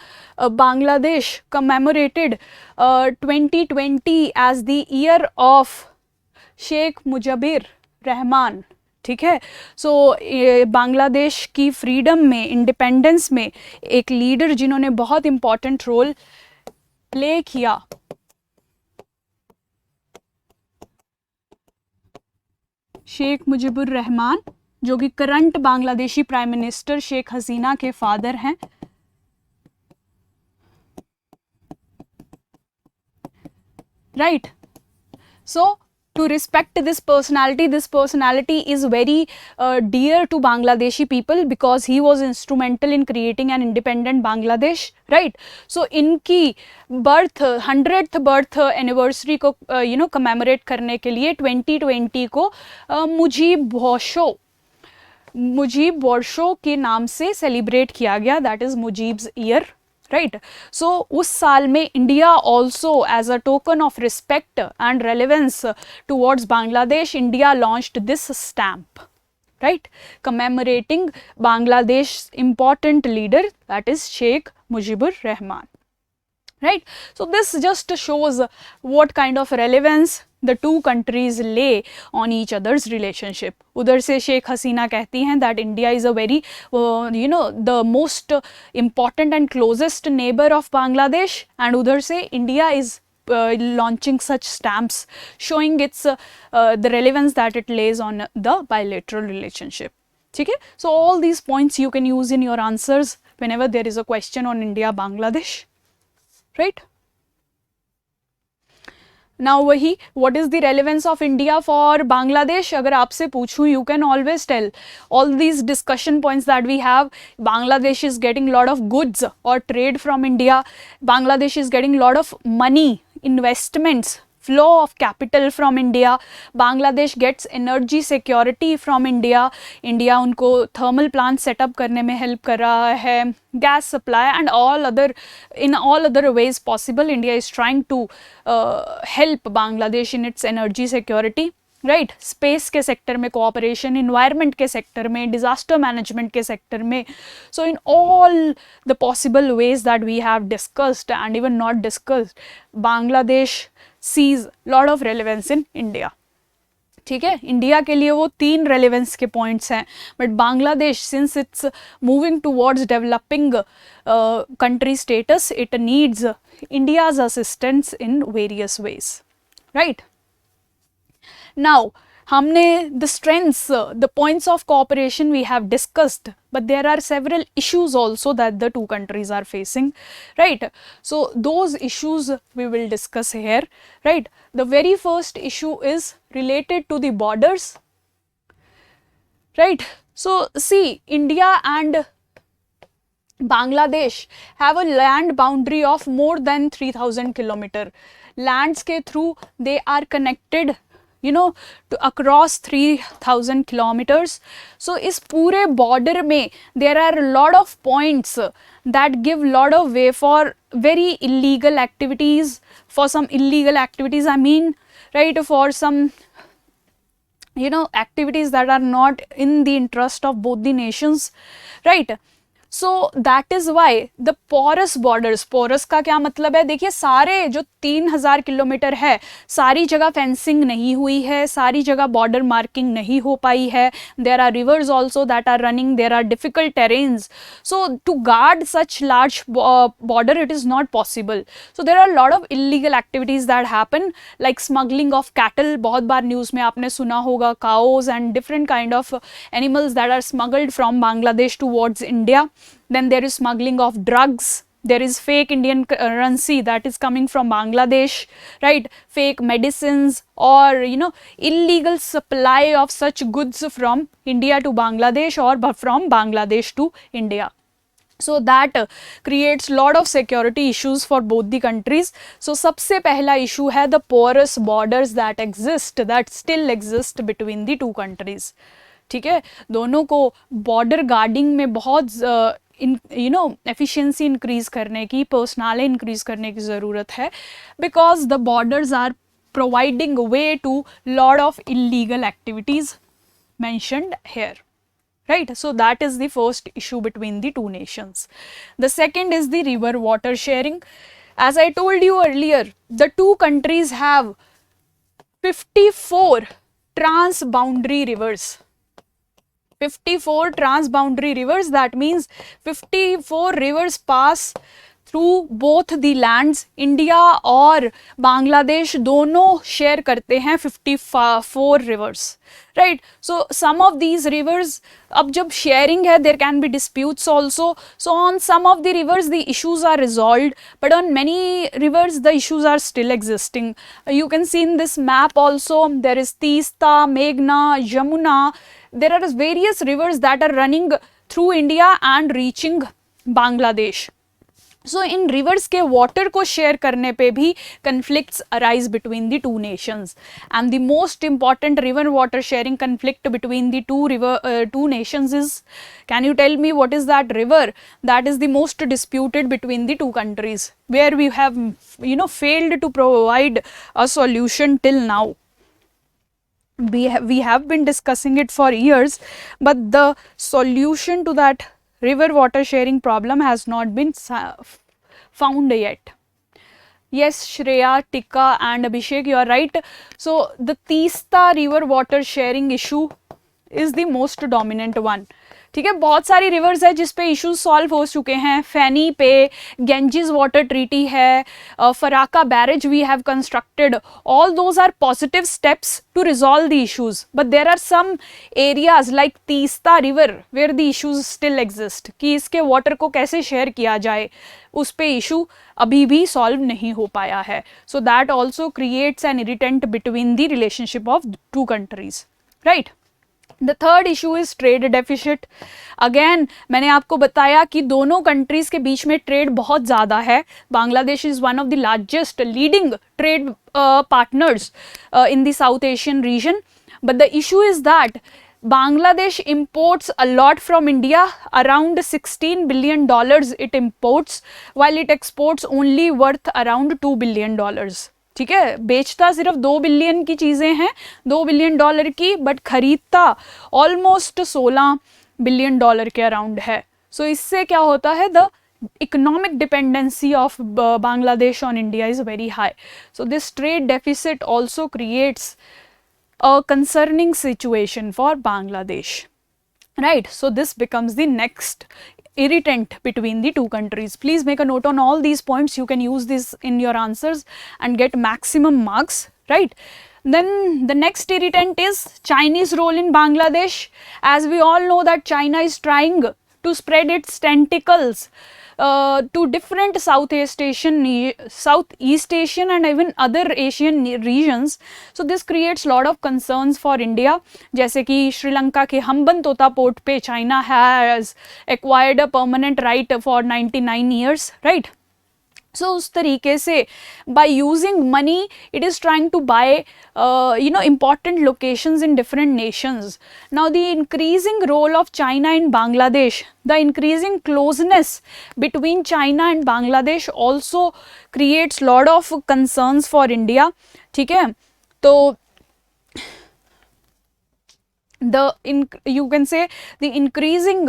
Bangladesh commemorated 2020 as the year of Sheikh Mujibur Rahman. ठीक है. सो बांग्लादेश की freedom में, independence में एक leader जिन्होंने बहुत इम्पॉर्टेंट रोल प्ले किया, शेख मुजीबुर रहमान, जो कि current Bangladeshi prime minister Sheikh Hasina के फादर हैं. Right. So to respect this personality is very dear to Bangladeshi people because he was instrumental in creating an independent Bangladesh. right. So इनकी 100th birth anniversary को commemorate करने के लिए 2020 को मुजीब वर्षो के नाम से सेलिब्रेट किया गया. That is Mujib's year. right. So उस साल में India also as a token of respect and relevance towards Bangladesh, India launched this stamp, right, commemorating Bangladesh's important leader, that is Sheikh Mujibur Rahman. right. So this just shows what kind of relevance the two countries lay on each other's relationship. उधर से शेख हसीना कहती हैं that India is a very the most important and closest neighbor of Bangladesh, and उधर से India is launching such stamps showing its the relevance that it lays on the bilateral relationship. ठीक है. So all these points you can use in your answers whenever there is a question on India Bangladesh. right. Now वही, what is the relevance of India for Bangladesh? अगर आपसे पूछूं, you can always tell all these discussion points that we have. Bangladesh is getting lot of goods or trade from India. Bangladesh is getting lot of money, investments flow of capital from India. Bangladesh gets energy security from India. India उनको thermal plant set up करने में help कर रहा है, gas supply and in all other ways possible. India is trying to help Bangladesh in its energy security. Right space के sector में cooperation, environment के sector में, डिजास्टर मैनेजमेंट के सेक्टर में. So in all the possible ways that we have discussed and even not discussed, Bangladesh sees lot of relevance in India. ठीक है, India के लिए वो 3 रेलेवेंस के पॉइंट्स हैं, but Bangladesh since it's moving towards developing country status, it needs India's assistance in various ways. Right, now हमने the strengths, the points of cooperation we have discussed, but there are several issues also that the two countries are facing, right? So those issues we will discuss here, right? The very first issue is related to the borders, right? So see, India and Bangladesh have a land boundary of more than 3000 kilometer. Lands के through they are connected, you know, to across 3000 kilometers. So इस पूरे border में there are a lot of points that give lot of way for very illegal activities, for some illegal activities I mean, right, for some, you know, activities that are not in the interest of both the nations, right? So that is why the porous borders, porous का क्या मतलब है, देखिए सारे जो 3000 kilometre है सारी जगह फेंसिंग नहीं हुई है, सारी जगह बॉर्डर मार्किंग नहीं हो पाई है. There are rivers also that are running, there are difficult terrains, so to guard such large border it is not possible. So there are lot of illegal activities that happen, like smuggling of cattle, बहुत बार news में आपने सुना होगा, cows and different kind of animals that are smuggled from Bangladesh towards India. Then there is smuggling of drugs, there is fake Indian currency that is coming from Bangladesh, right? Fake medicines or, you know, illegal supply of such goods from India to Bangladesh or from Bangladesh to India. So that creates lot of security issues for both the countries. So सबसे पहला issue है the porous borders that exist, that still exist between the two countries. ठीक है, दोनों को border guarding में बहुत efficiency increase करने की, पर्सनाल इंक्रीज करने की ज़रूरत है, because the borders are providing way to lot of illegal activities mentioned here, right? So that is the first issue between the two nations. The second is the river water sharing. As I told you earlier, the two countries have 54 transboundary rivers. 54 transboundary rivers, that means 54 rivers pass through both the lands. India और बांग्लादेश दोनों share करते हैं 54 rivers, right? So some of these rivers, अब जब sharing है there can be disputes also. So on some of the rivers the issues are resolved, but on many rivers the issues are still existing. You can see in this map also, there is Teesta, Meghna, Yamuna. There are various rivers that are running through India and reaching Bangladesh. So in rivers के water को share करने पे भी conflicts arise between the two nations, and the most important river water sharing conflict between the two nations is, can you tell me what is that river that is the most disputed between the two countries, where we have, you know, failed to provide a solution till now? We have been discussing it for years, but the solution to that river water sharing problem has not been found yet. Yes, Shreya, Tika and Abhishek, you are right. So the Teesta river water sharing issue is the most dominant one. ठीक है, बहुत सारी reverse है जिस पे issues solve हो चुके हैं. फैनी पे गेंजिस वाटर ट्रीटी है, Farakka barrage we have constructed, all those are positive steps to resolve the issues, but there are some areas like Teesta river where the issues still exist, कि इसके वाटर को कैसे share किया जाए, उस पे इशू अभी भी सॉल्व नहीं हो पाया है. So that also creates an irritant between the relationship of two countries, right? The third issue is trade deficit. Again मैंने आपको बताया कि दोनों कंट्रीज के बीच में ट्रेड बहुत ज़्यादा है. Bangladesh is one of the largest leading trade partners in the South Asian region. But the issue is that Bangladesh imports a lot from India, around $16 billion it imports, while it exports only worth around $2 billion. ठीक है, बेचता सिर्फ 2 billion की चीज़ें हैं, $2 billion की, but खरीदता almost $16 billion के अराउंड है. सो इससे क्या होता है, the economic dependency of Bangladesh on India is very high. So this trade deficit also creates a concerning situation for Bangladesh, right? So this becomes the next irritant between the two countries. Please make a note on all these points. You can use this in your answers and get maximum marks, right? Then the next irritant is Chinese role in Bangladesh. As we all know that China is trying to spread its tentacles to different Southeast Asian and even other Asian regions. So this creates lot of concerns for India. जैसे कि श्रीलंका के हम्बनतोता port पे China has acquired a permanent right for 99 years, right? So उस तरीके से by using money it is trying to buy important locations in different nations. Now the increasing role of China in Bangladesh, the increasing closeness between China and Bangladesh also creates lot of concerns for India. ठीक है, तो you can say the increasing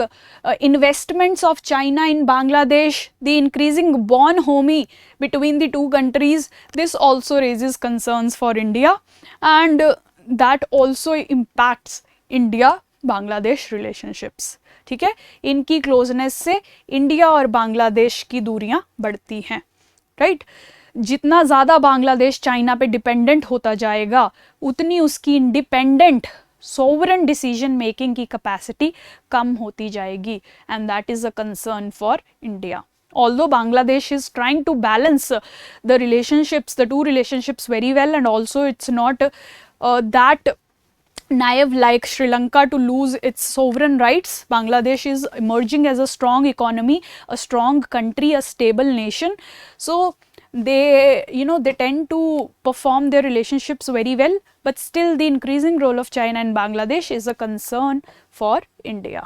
investments of China in Bangladesh, the increasing bonhomie between the two countries, this also raises concerns for India, and that also impacts India Bangladesh relationships. ठीक है, इनकी closeness से India और बांग्लादेश की दूरियां बढ़ती हैं, right? जितना ज़्यादा बांग्लादेश चाइना पे डिपेंडेंट होता जाएगा उतनी उसकी इंडिपेंडेंट sovereign decision making की capacity कम होती जाएगी, and that is a concern for India. Although Bangladesh is trying to balance the relationships, the two relationships very well, and also it's not that naive like Sri Lanka to lose its sovereign rights. Bangladesh is emerging as a strong economy, a strong country, a stable nation. So they tend to perform their relationships very well, but still the increasing role of China and Bangladesh is a concern for India,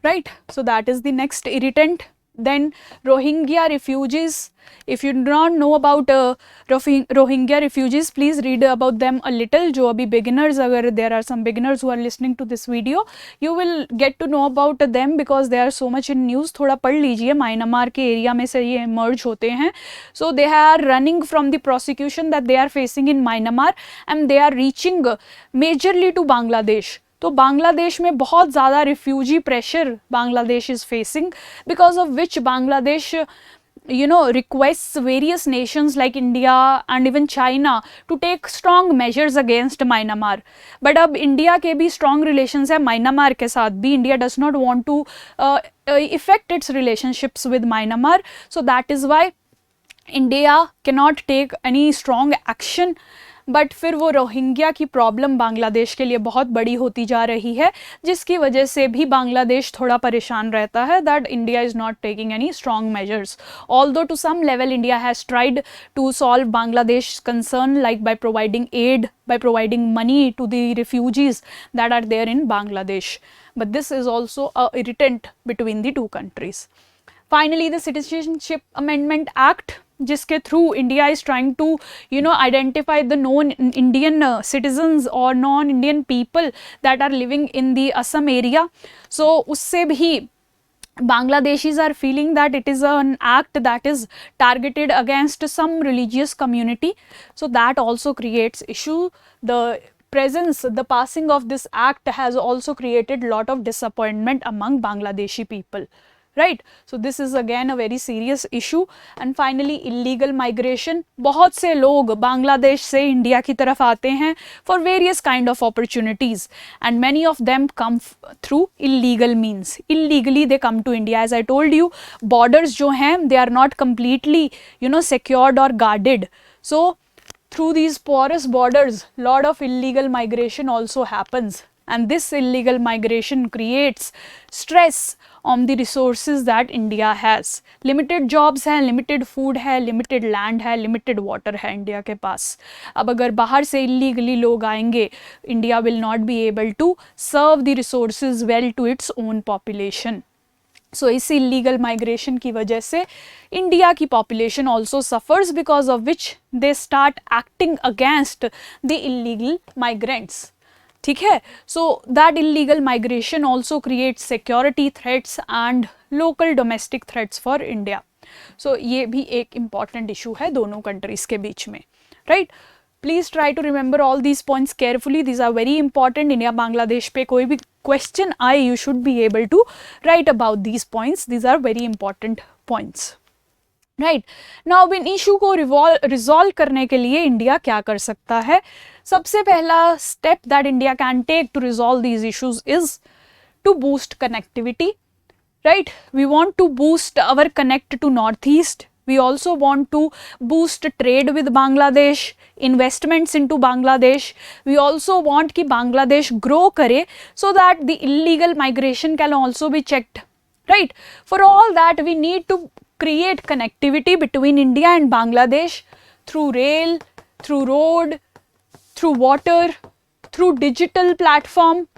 right? So that is the next irritant. Then Rohingya refugees. If you do not know about Rohingya refugees, please read about them a little. जो अभी beginners, अगर there are some beginners who are listening to this video, you will get to know about them because they are so much in news. थोड़ा पढ़ लीजिए, Myanmar के area में से ये emerge होते हैं. So they are running from the prosecution that they are facing in Myanmar, and they are reaching majorly to Bangladesh. तो बांग्लादेश में बहुत ज़्यादा refugee pressure Bangladesh is facing, because of which Bangladesh requests various nations like India and even China to take strong measures against Myanmar. But अब India के भी strong relations है Myanmar के साथ भी. India does not want to affect its relationships with Myanmar, so that is why India cannot take any strong action. But फिर वो Rohingya की प्रॉब्लम बांग्लादेश के लिए बहुत बड़ी होती जा रही है, जिसकी वजह से भी बांग्लादेश थोड़ा परेशान रहता है that India is not taking any strong measures. Although to some level India has tried to solve Bangladesh concern like by providing aid, by providing money to the refugees that are there in Bangladesh. But this is also a irritant between the two countries. Finally, the Citizenship Amendment Act, जिसके through India is trying to identify the non-Indian citizens or non-Indian people that are living in the Assam area. So उससे भी Bangladeshis are feeling that it is an act that is targeted against some religious community. So that also creates issue. The passing of this act has also created lot of disappointment among Bangladeshi people. Right, so this is again a very serious issue. And finally, illegal migration. बहुत से लोग बांग्लादेश से India की तरफ आते हैं for various kind of opportunities, and many of them come through illegal means. Illegally they come to India. As I told you, borders जो हैं they are not completely secured or guarded. So through these porous borders, lot of illegal migration also happens, and this illegal migration creates stress on the resources that India has. Limited jobs है, limited food है, limited land है, limited water है India के पास. अब अगर बाहर से illegally लोग आएंगे, India will not be able to serve the resources well to its own population. So इस illegal migration की वजह से इंडिया की population also suffers, because of which they start acting against the illegal migrants. ठीक है, so that illegal migration also creates security threats and local domestic threats for India. So ये भी एक important issue है दोनों countries के बीच में, right? Please try to remember all these points carefully. These are very important. India Bangladesh पे कोई भी question आए, you should be able to write about these points. These are very important points. Right now in issue को resolve करने के लिए India क्या कर सकता है? सबसे पहला step that India can take to resolve these issues is to boost connectivity. Right, we want to boost our connect to north east. We also want to boost trade with Bangladesh, investments into Bangladesh. We also want कि Bangladesh grow करे so that the illegal migration can also be checked. Right? For all that, we need to create connectivity between India and Bangladesh through rail, through road, through water, through digital platform.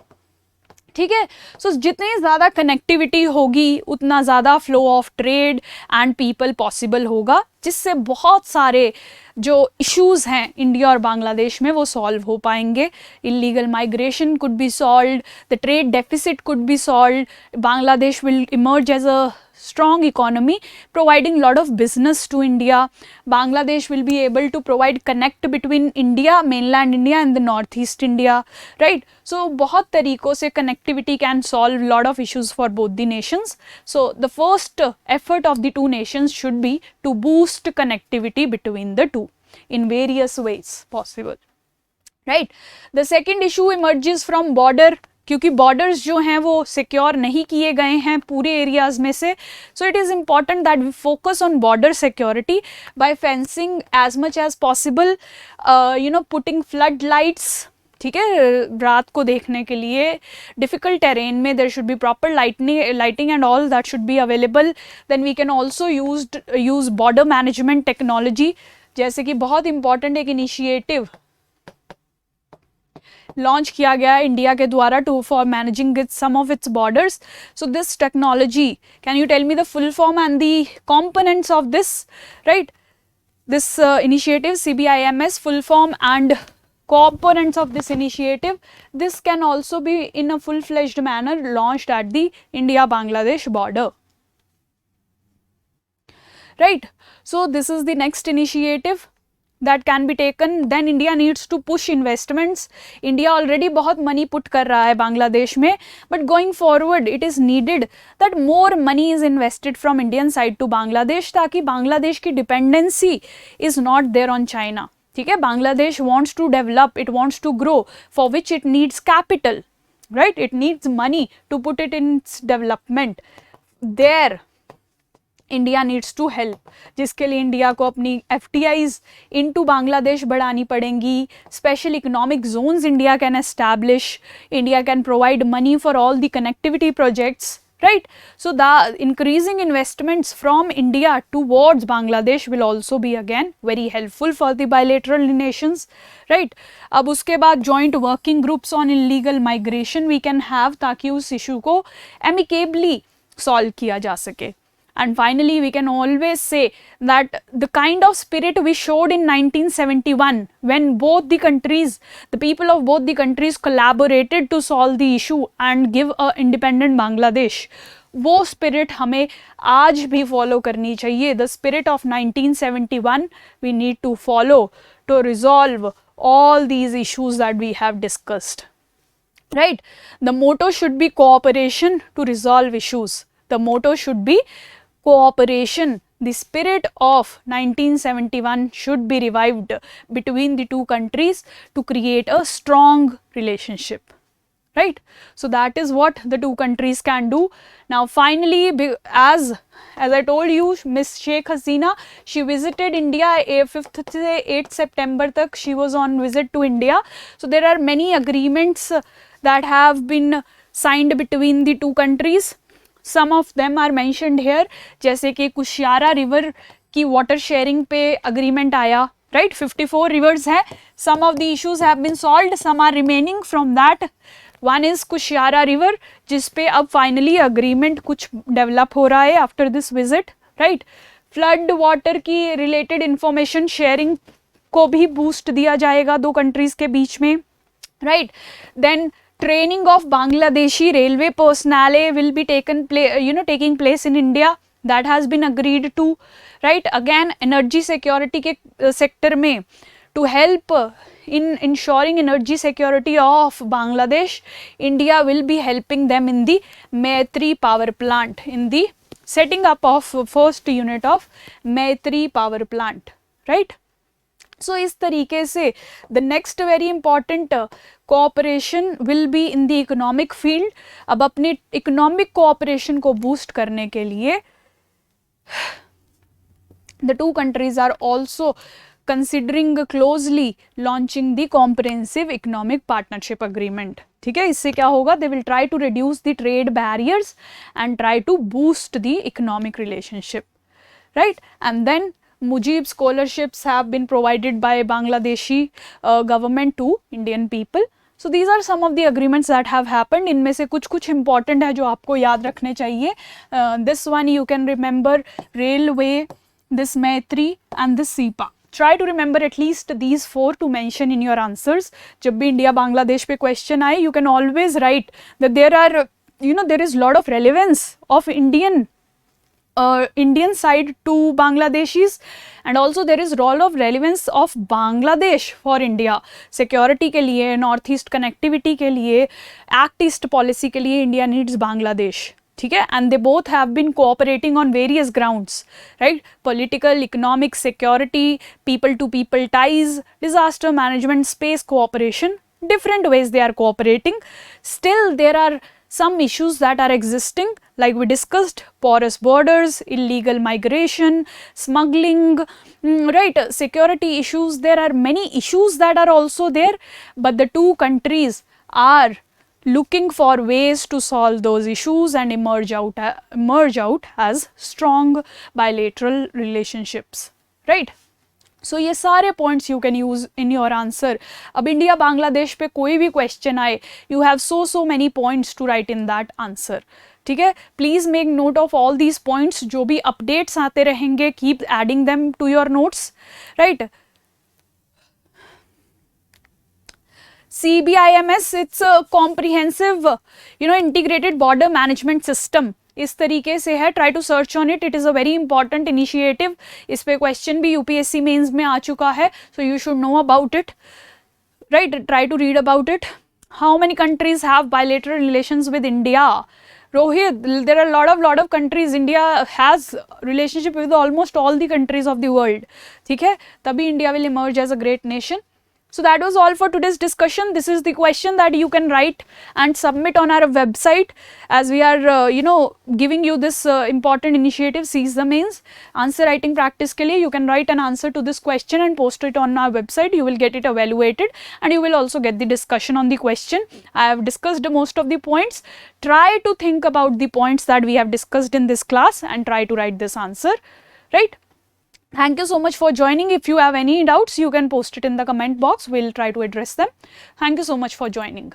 ठीक है, सो जितनी ज़्यादा connectivity होगी उतना ज़्यादा flow of trade and people possible होगा, जिससे बहुत सारे जो इश्यूज़ हैं इंडिया और बांग्लादेश में वो सॉल्व हो पाएंगे. Illegal migration could be solved, the trade deficit could be solved, Bangladesh will emerge as a strong economy providing lot of business to India. Bangladesh will be able to provide connect between India, mainland India and the northeast India, right? So बहुत तरीकों से connectivity can solve lot of issues for both the nations. So the first effort of the two nations should be to boost connectivity between the two in various ways possible, right? The second issue emerges from border, क्योंकि borders जो हैं वो secure नहीं किए गए हैं पूरे areas में से. So it is important that we focus on border security by fencing as much as possible, putting flood lights. ठीक है, रात को देखने के लिए डिफ़िकल्ट टेरेन में there should be proper lighting and all that should be available. Then we can also use border management technology, जैसे कि बहुत इंपॉर्टेंट एक इनिशिएटिव लॉन्च किया गया इंडिया के द्वारा to for managing some of its borders. So this technology, can you tell me the full form and the components of this, right? This initiative, CBIMS, full form and components of this initiative. This can also be in a full-fledged manner launched at the India-Bangladesh border, right? So this is the next initiative that can be taken. Then India needs to push investments. India already बहुत money put कर रहा है बांग्लादेश में, but going forward it is needed that more money is invested from Indian side to Bangladesh, ताकि बांग्लादेश की dependency is not there on China. ठीक है, Bangladesh wants to develop, it wants to grow, for which it needs capital, right? It needs money to put it in its development. There India needs to help, जिसके लिए India को अपनी FTIs into Bangladesh बढ़ानी पड़ेंगी. Special economic zones India can establish, India can provide money for all the connectivity projects, right? So the increasing investments from India towards Bangladesh will also be again very helpful for the bilateral nations, right? अब उसके बाद joint working groups on illegal migration we can have, ताकि उस issue को amicably solve किया जा सके. And finally, we can always say that the kind of spirit we showed in 1971, when both the countries, the people of both the countries collaborated to solve the issue and give a independent Bangladesh, वो spirit हमें आज भी follow करनी चाहिए. The spirit of 1971 we need to follow to resolve all these issues that we have discussed, right? The motto should be cooperation to resolve issues. The motto should be cooperation. The spirit of 1971 should be revived between the two countries to create a strong relationship, right? So that is what the two countries can do. Now finally, as I told you, Miss Sheikh Hasina, she visited India 5th से 8th September तक she was on visit to India. So there are many agreements that have been signed between the two countries. Some of them are mentioned here, जैसे कि Kushiyara river की water sharing पे agreement आया, right? 54 rivers है. Some of the issues have been solved, some are remaining from that. One is Kushiyara river, जिस पे अब finally agreement कुछ डेवलप हो रहा है after this visit, right? Flood water की रिलेटेड इंफॉर्मेशन शेयरिंग को भी बूस्ट दिया जाएगा दो कंट्रीज के बीच में, right? Then training of Bangladeshi railway personnel will be taking place in India. That has been agreed to, right? Again, energy security के sector में to help in ensuring energy security of Bangladesh, India will be helping them in the Maitri power plant, in the setting up of first unit of Maitri power plant, right? So इस तरीके से the next very important cooperation will be in the economic field. अब अपने economic cooperation को boost करने के लिए the two countries are also considering closely launching the comprehensive economic partnership agreement. ठीक है, इससे क्या होगा? They will try to reduce the trade barriers and try to boost the economic relationship, right? And then Mujib scholarships have been provided by Bangladeshi government to Indian people. So these are some of the agreements that have happened. इनमें से कुछ important है जो आपको याद रखने चाहिए. This one you can remember, railway, this Maitri and this SEPA. Try to remember at least these 4 to mention in your answers. जब भी इंडिया बांग्लादेश पे question आए, you can always write that there are, there is lot of relevance of Indian side to Bangladeshis, and also there is role of relevance of Bangladesh for India. Security के लिए, North East connectivity के लिए, Act East policy के लिए India needs Bangladesh. ठीक है, and they both have been cooperating on various grounds, right? Political, economic, security, people to people ties, disaster management, space cooperation, different ways they are cooperating. Still there are some issues that are existing, like we discussed, porous borders, illegal migration, smuggling, right? Security issues. There are many issues that are also there, but the two countries are looking for ways to solve those issues and emerge out as strong bilateral relationships, right? So ये सारे points you can use in your answer. अब India Bangladesh पे कोई भी question आए, you have so many points to write in that answer. ठीक है, please make note of all these points. जो भी updates आते रहेंगे, keep adding them to your notes, right? CBIMS, it's a comprehensive, integrated border management system. इस तरीके से है, try to search on it, it is a very important initiative. इस पे क्वेश्चन भी यूपीएससी मेंस में आ चुका है, so you should know about it, right? Try to read about it. How many countries have bilateral relations with India? Rohit, there are a lot of countries. India has relationship with almost all the countries of the world. ठीक है, तभी India will emerge as a great nation. So that was all for today's discussion. This is the question that you can write and submit on our website, as we are, giving you this important initiative, Seize the Mains. Answer writing practice के लिए you can write an answer to this question and post it on our website. You will get it evaluated and you will also get the discussion on the question. I have discussed most of the points. Try to think about the points that we have discussed in this class and try to write this answer, right? Thank you so much for joining. If you have any doubts, you can post it in the comment box. We'll try to address them. Thank you so much for joining.